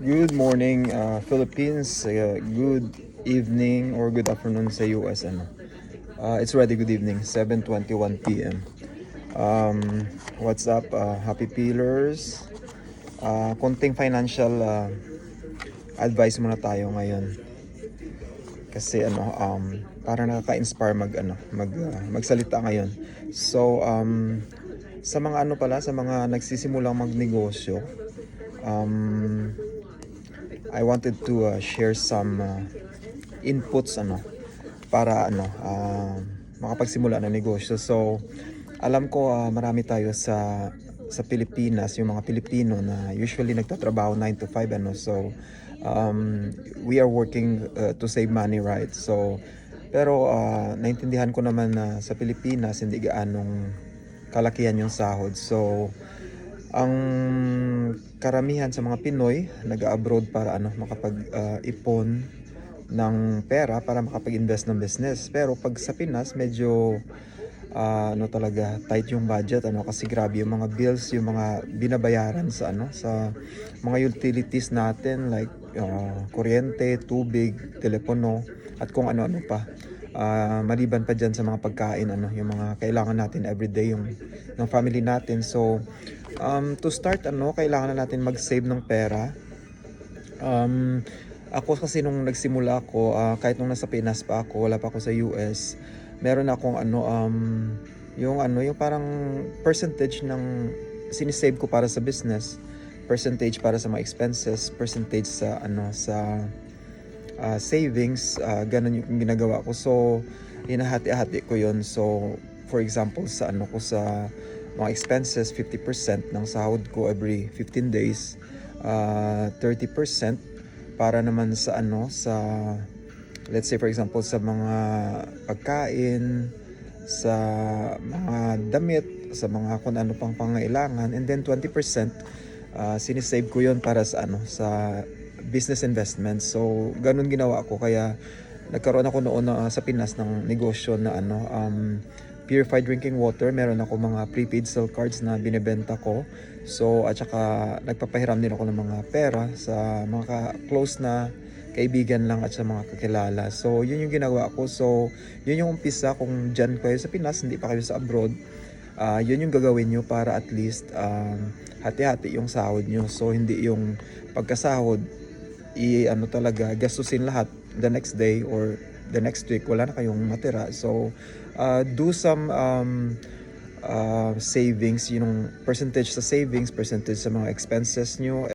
Good morning, Philippines. Good evening or good afternoon sa US. It's already good evening, 7:21 p.m. What's up, happy peelers? Konting financial advice muna tayo ngayon. Kasi para nakaka-inspire magsalita ngayon. So, sa mga sa mga nagsisimulang magnegosyo, um, I wanted to share some inputs para makapagsimula ng negosyo. So alam ko marami tayo sa Pilipinas, yung mga Pilipino na usually nagtatrabaho 9 to 5 so we are working to save money, right? So pero naintindihan ko naman na sa Pilipinas hindi gaanong kalakihan yung sahod. So ang karamihan sa mga Pinoy nag-abroad para makapag-ipon ng pera para makapag-invest ng business. Pero pag sa Pinas medyo talaga tight yung budget kasi grabe yung mga bills, yung mga binabayaran sa mga utilities natin like kuryente, tubig, telepono at kung ano-ano pa. Maliban pa dyan sa mga pagkain yung mga kailangan natin everyday yung ng family natin. So to start kailangan na natin mag-save ng pera. Ako kasi nung nagsimula ako, kahit nung nasa Pinas pa ako, wala pa ako sa US, meron akong yung parang percentage ng sinisave ko para sa business, percentage para sa mga expenses, percentage sa savings, ganun yung ginagawa ko. So hinahati-hati ko yon. So for example sa mga expenses, 50% ng sahod ko every 15 days, 30% para naman sa let's say for example sa mga pagkain, sa mga damit, sa mga kung ano pang pangailangan, and then 20% sinisave ko yon para sa business investment. So ganun ginawa ko, kaya nagkaroon ako noon sa Pinas ng negosyo na purified drinking water. Meron ako mga prepaid cell cards na binebenta ko. So at saka nagpapahiram din ako ng mga pera sa mga close na kaibigan lang at sa mga kakilala. So yun yung ginagawa ko. So yun yung umpisa. Kung dyan kayo sa Pinas, hindi pa kayo sa abroad, yun yung gagawin nyo para at least hati-hati yung sahod nyo. So hindi yung pagkasahod talaga gastusin lahat the next day or the next week, wala na kayong matira. So do some savings, yung percentage sa savings, percentage sa mga expenses nyo.